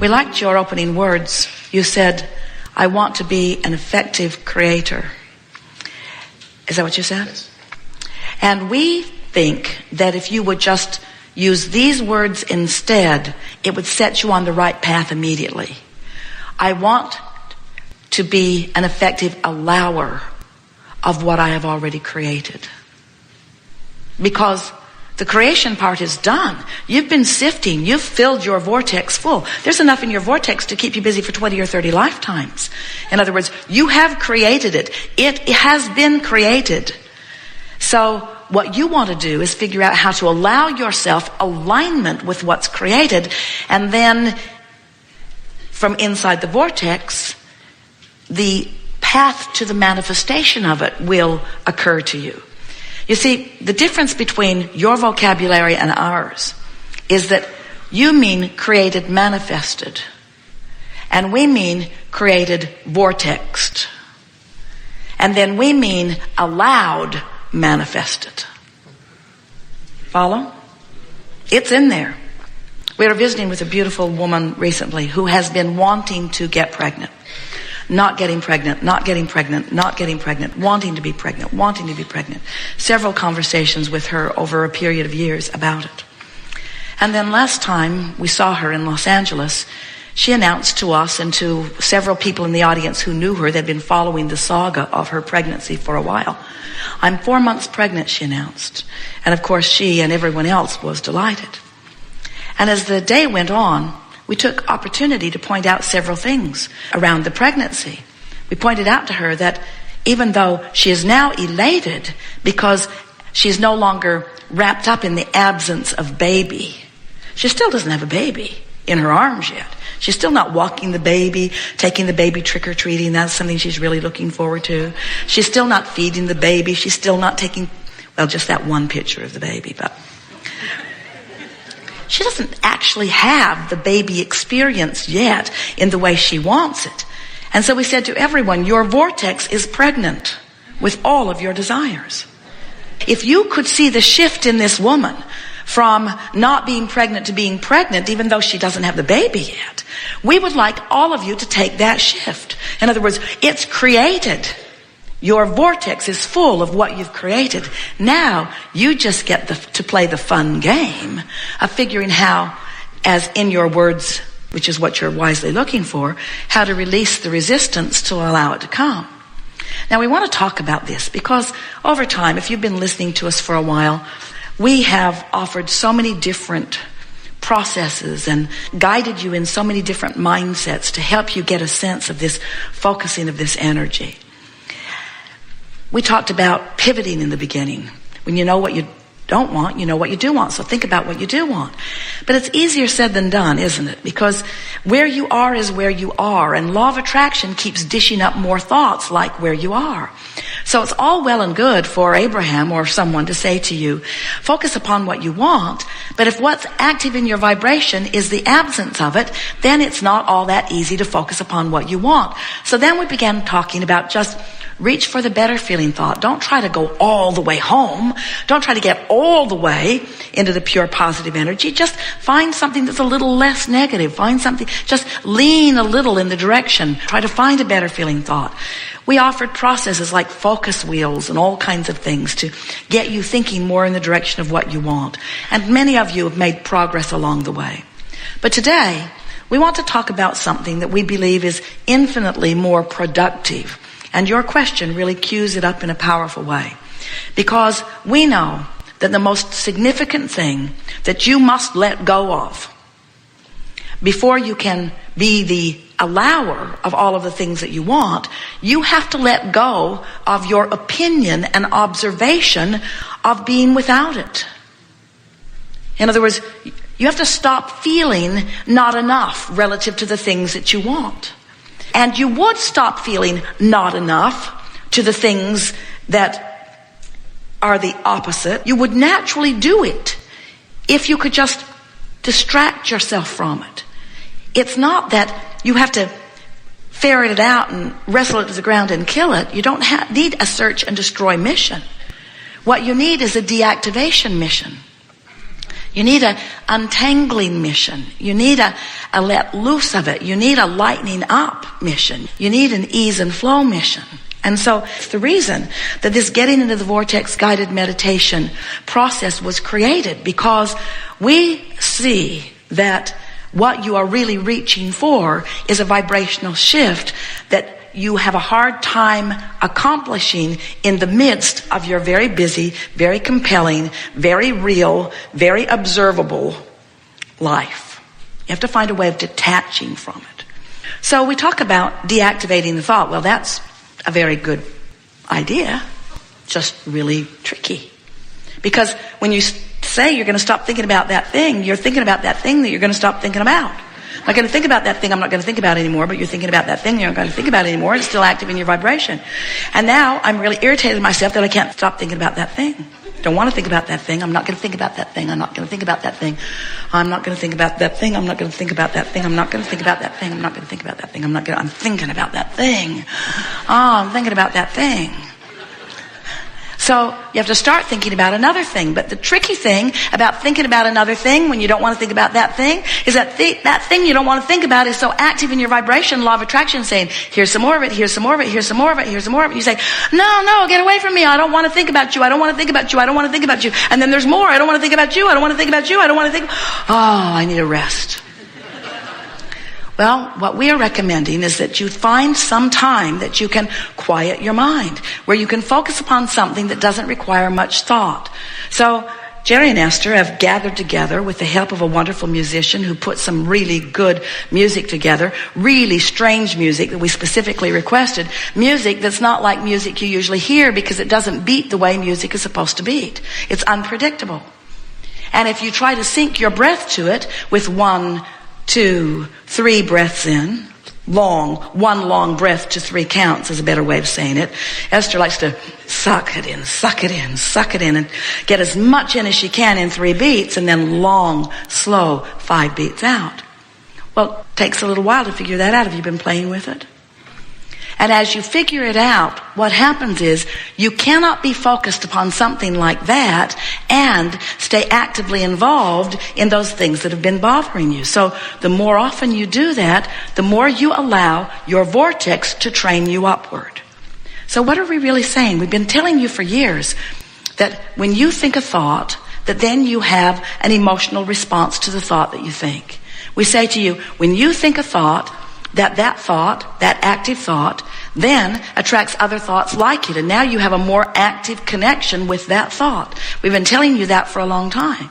We liked your opening words. You said, I want to be an effective creator. Is that what you said? Yes. And we think that if you would just use these words instead, it would set you on the right path immediately. I want to be an effective allower of what I have already created. Because the creation part is done. You've been sifting. You've filled your vortex full. There's enough in your vortex to keep you busy for 20 or 30 lifetimes. In other words, you have created it. It has been created. So what you want to do is figure out how to allow yourself alignment with what's created, and then from inside the vortex, the path to the manifestation of it will occur to you. You see, the difference between your vocabulary and ours is that you mean created manifested, and we mean created vortexed, and then we mean allowed manifested. Follow? It's in there. We were visiting with a beautiful woman recently who has been wanting to get pregnant. Not getting pregnant, not getting pregnant, not getting pregnant, wanting to be pregnant, wanting to be pregnant. Several conversations with her over a period of years about it. And then last time we saw her in Los Angeles, she announced to us and to several people in the audience who knew her, they'd been following the saga of her pregnancy for a while. I'm 4 months pregnant, she announced. And of course she and everyone else was delighted. And as the day went on, we took opportunity to point out several things around the pregnancy. We pointed out to her that even though she is now elated because she is no longer wrapped up in the absence of baby, she still doesn't have a baby in her arms yet. She's still not walking the baby, taking the baby trick-or-treating. That's something she's really looking forward to. She's still not feeding the baby. She's still not taking, well, just that one picture of the baby, but she doesn't actually have the baby experience yet in the way she wants it. And so we said to everyone, your vortex is pregnant with all of your desires. If you could see the shift in this woman from not being pregnant to being pregnant, even though she doesn't have the baby yet, we would like all of you to take that shift. In other words, it's created. Your vortex is full of what you've created. Now you just get to play the fun game of figuring how, as in your words, which is what you're wisely looking for, how to release the resistance to allow it to come. Now we want to talk about this because over time, if you've been listening to us for a while, we have offered so many different processes and guided you in so many different mindsets to help you get a sense of this focusing of this energy. We talked about pivoting in the beginning. When you know what you don't want, you know what you do want. So think about what you do want. But it's easier said than done, isn't it? Because where you are is where you are. And law of attraction keeps dishing up more thoughts like where you are. So it's all well and good for Abraham or someone to say to you, focus upon what you want. But if what's active in your vibration is the absence of it, then it's not all that easy to focus upon what you want. So then we began talking about just reach for the better feeling thought. Don't try to go all the way home. Don't try to get all the way into the pure positive energy. Just find something that's a little less negative. Find something, just lean a little in the direction. Try to find a better feeling thought. We offered processes like focus wheels and all kinds of things to get you thinking more in the direction of what you want. And many of you have made progress along the way. But today, we want to talk about something that we believe is infinitely more productive. And your question really cues it up in a powerful way. Because we know that the most significant thing that you must let go of before you can be the allower of all of the things that you want, you have to let go of your opinion and observation of being without it. In other words, you have to stop feeling not enough relative to the things that you want. And you would stop feeling not enough to the things that are the opposite. You would naturally do it if you could just distract yourself from it. It's not that you have to ferret it out and wrestle it to the ground and kill it. You don't need a search and destroy mission. What you need is a deactivation mission. You need a untangling mission. You need a let loose of it. You need a lightening up mission. You need an ease and flow mission. And so it's the reason that this getting into the vortex guided meditation process was created, because we see that what you are really reaching for is a vibrational shift that you have a hard time accomplishing in the midst of your very busy, very compelling, very real, very observable life. You have to find a way of detaching from it. So we talk about deactivating the thought. Well, that's a very good idea, just really tricky. Because when you say you're going to stop thinking about that thing, you're thinking about that thing that you're going to stop thinking about. I'm not going to think about that thing I'm not going to think about anymore, but you're thinking about that thing you're not going to think about anymore. It's still active in your vibration. And now I'm really irritated with myself that I can't stop thinking about that thing. Don't want to think about that thing. I'm not going to think about that thing. I'm not going to think about that thing. I'm not going to think about that thing. I'm not going to think about that thing. I'm not going to think about that thing. I'm not going to think about that thing. I'm thinking about that thing. Oh, I'm thinking about that thing. So you have to start thinking about another thing. But the tricky thing about thinking about another thing when you don't want to think about that thing is that that thing you don't want to think about is so active in your vibration, law of attraction, saying, here's some more of it, here's some more of it, here's some more of it, here's some more of it. You say, no, get away from me. I don't want to think about you. I don't want to think about you. I don't want to think about you. And then there's more. I don't want to think about you. I don't want to think about you. I don't want to think. Oh, I need a rest. Well, what we are recommending is that you find some time that you can quiet your mind, where you can focus upon something that doesn't require much thought. So Jerry and Esther have gathered together with the help of a wonderful musician who put some really good music together, really strange music that we specifically requested, music that's not like music you usually hear because it doesn't beat the way music is supposed to beat. It's unpredictable. And if you try to sync your breath to it with 1, 2, 3 breaths in, one long breath to 3 counts is a better way of saying it. Esther likes to suck it in, suck it in, suck it in, and get as much in as she can in 3 beats, and then long, slow 5 beats out. Well, it takes a little while to figure that out. Have you been playing with it? And as you figure it out, what happens is you cannot be focused upon something like that and stay actively involved in those things that have been bothering you. So the more often you do that, the more you allow your vortex to train you upward. So what are we really saying? We've been telling you for years that when you think a thought, that then you have an emotional response to the thought that you think. We say to you, when you think a thought, that active thought, then attracts other thoughts like it. And now you have a more active connection with that thought. We've been telling you that for a long time.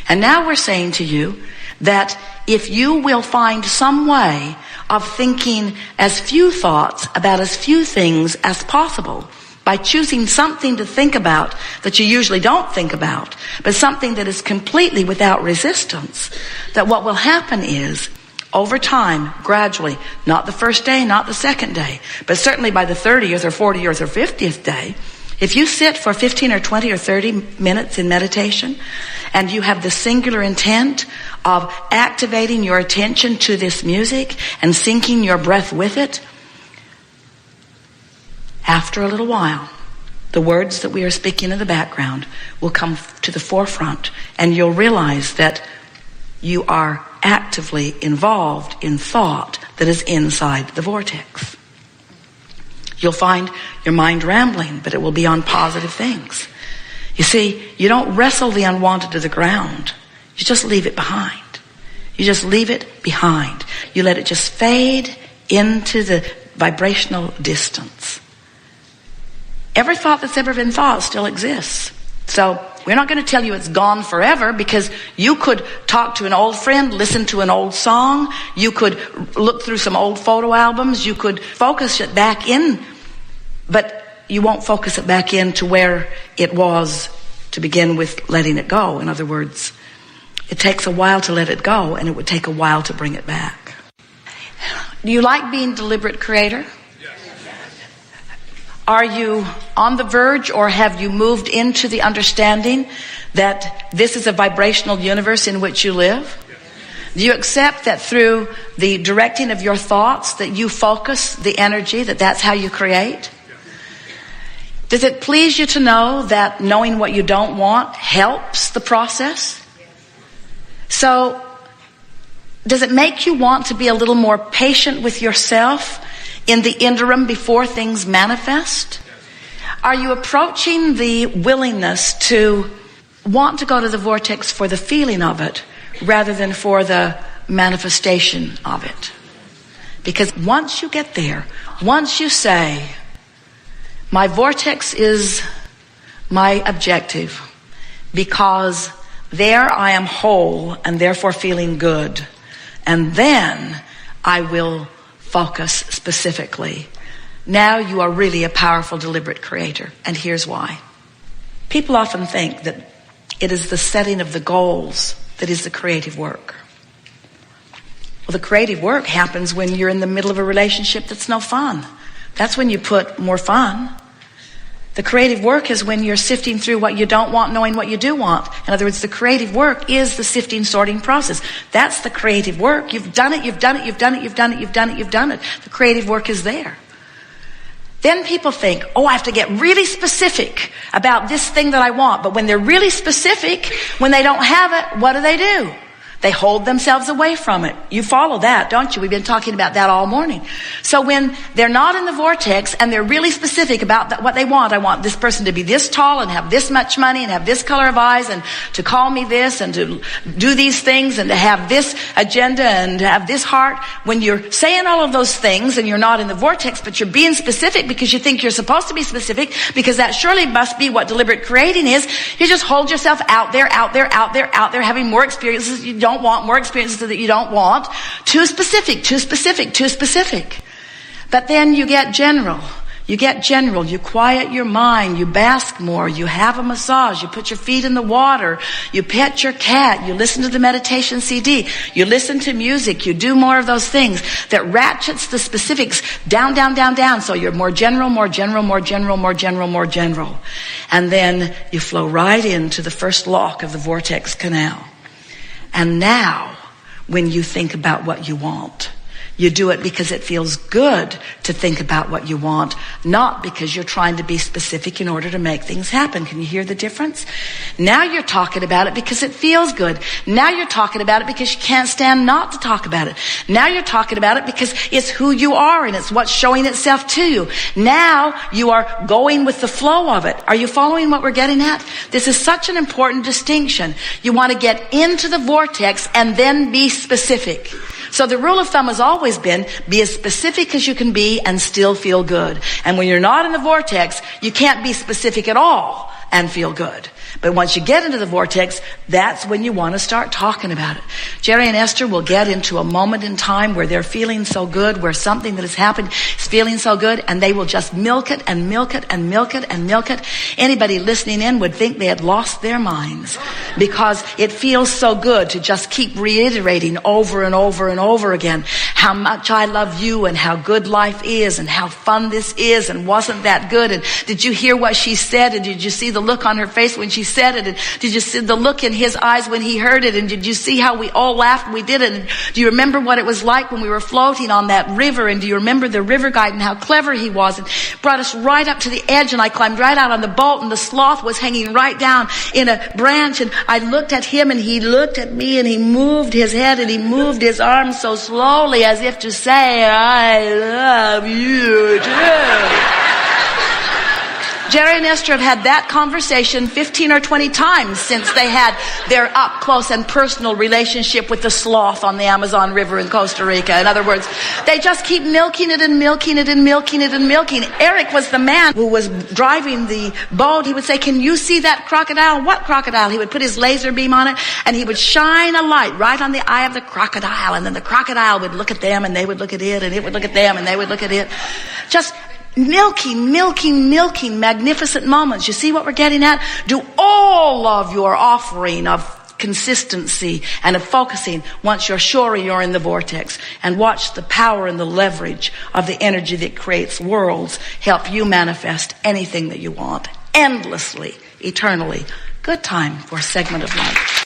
And now we're saying to you that if you will find some way of thinking as few thoughts about as few things as possible, by choosing something to think about that you usually don't think about, but something that is completely without resistance, that what will happen is, over time, gradually, not the first day, not the second day, but certainly by the 30th or 40th or 50th day, if you sit for 15 or 20 or 30 minutes in meditation and you have the singular intent of activating your attention to this music and syncing your breath with it, after a little while, the words that we are speaking in the background will come to the forefront, and you'll realize that you are actively involved in thought that is inside the vortex. You'll find your mind rambling, but it will be on positive things. You see, you don't wrestle the unwanted to the ground. You just leave it behind. You just leave it behind. You let it just fade into the vibrational distance. Every thought that's ever been thought still exists. So we're not going to tell you it's gone forever, because you could talk to an old friend, listen to an old song, you could look through some old photo albums, you could focus it back in, but you won't focus it back in to where it was to begin with letting it go. In other words, it takes a while to let it go, and it would take a while to bring it back. Do you like being deliberate creator? Are you on the verge, or have you moved into the understanding that this is a vibrational universe in which you live? Do you accept that through the directing of your thoughts that you focus the energy, that's how you create? Does it please you to know that knowing what you don't want helps the process? So, does it make you want to be a little more patient with yourself in the interim before things manifest? Are you approaching the willingness to want to go to the vortex for the feeling of it rather than for the manifestation of it? Because once you get there, once you say, my vortex is my objective because there I am whole and therefore feeling good, and then I will focus specifically. Now you are really a powerful, deliberate creator. And here's why. People often think that it is the setting of the goals that is the creative work. Well, the creative work happens when you're in the middle of a relationship that's no fun. That's when you put more fun. The creative work is when you're sifting through what you don't want, knowing what you do want. In other words, the creative work is the sifting, sorting process. That's the creative work. You've done it, you've done it, you've done it, you've done it, you've done it, you've done it. The creative work is there. Then people think, oh, I have to get really specific about this thing that I want. But when they're really specific, when they don't have it, what do? They hold themselves away from it. You follow that, don't you? We've been talking about that all morning. So when they're not in the vortex and they're really specific about what they want, I want this person to be this tall and have this much money and have this color of eyes and to call me this and to do these things and to have this agenda and to have this heart. When you're saying all of those things and you're not in the vortex, but you're being specific because you think you're supposed to be specific, because that surely must be what deliberate creating is, you just hold yourself out there, having more experiences you don't want, more experiences that you don't want. Too specific. But then you get general. You quiet your mind, you bask more, you have a massage, you put your feet in the water, you pet your cat, you listen to the meditation CD, you listen to music, you do more of those things that ratchets the specifics down. So you're more general. And then you flow right into the first lock of the vortex canal. And now, when you think about what you want, you do it because it feels good to think about what you want, not because you're trying to be specific in order to make things happen. Can you hear the difference? Now you're talking about it because it feels good. Now you're talking about it because you can't stand not to talk about it. Now you're talking about it because it's who you are and it's what's showing itself to you. Now you are going with the flow of it. Are you following what we're getting at? This is such an important distinction. You want to get into the vortex and then be specific. So the rule of thumb has always been, be as specific as you can be and still feel good. And when you're not in the vortex, you can't be specific at all and feel good. But once you get into the vortex, that's when you want to start talking about it. Jerry and Esther will get into a moment in time where they're feeling so good, where something that has happened is feeling so good, and they will just milk it. Anybody listening in would think they had lost their minds because it feels so good to just keep reiterating over and over again how much I love you and how good life is and how fun this is and wasn't that good, and did you hear what she said, and did you see the look on her face when she said it, and did you see the look in his eyes when he heard it, and did you see how we all laughed when we did it, and do you remember what it was like when we were floating on that river, and do you remember the river guide and how clever he was and brought us right up to the edge, and I climbed right out on the boat, and the sloth was hanging right down in a branch, and I looked at him and he looked at me, and he moved his head and he moved his arms so slowly as if to say, I love you too. Jerry and Esther have had that conversation 15 or 20 times since they had their up close and personal relationship with the sloth on the Amazon River in Costa Rica. In other words, they just keep milking it. Eric was the man who was driving the boat. He would say, can you see that crocodile? What crocodile? He would put his laser beam on it and he would shine a light right on the eye of the crocodile, and then the crocodile would look at them and they would look at it, and it would look at them and they would look at it. Just milking magnificent moments. You see what we're getting at? Do all of your offering of consistency and of focusing once you're sure you're in the vortex, and watch the power and the leverage of the energy that creates worlds help you manifest anything that you want endlessly, eternally. Good time for a segment of life.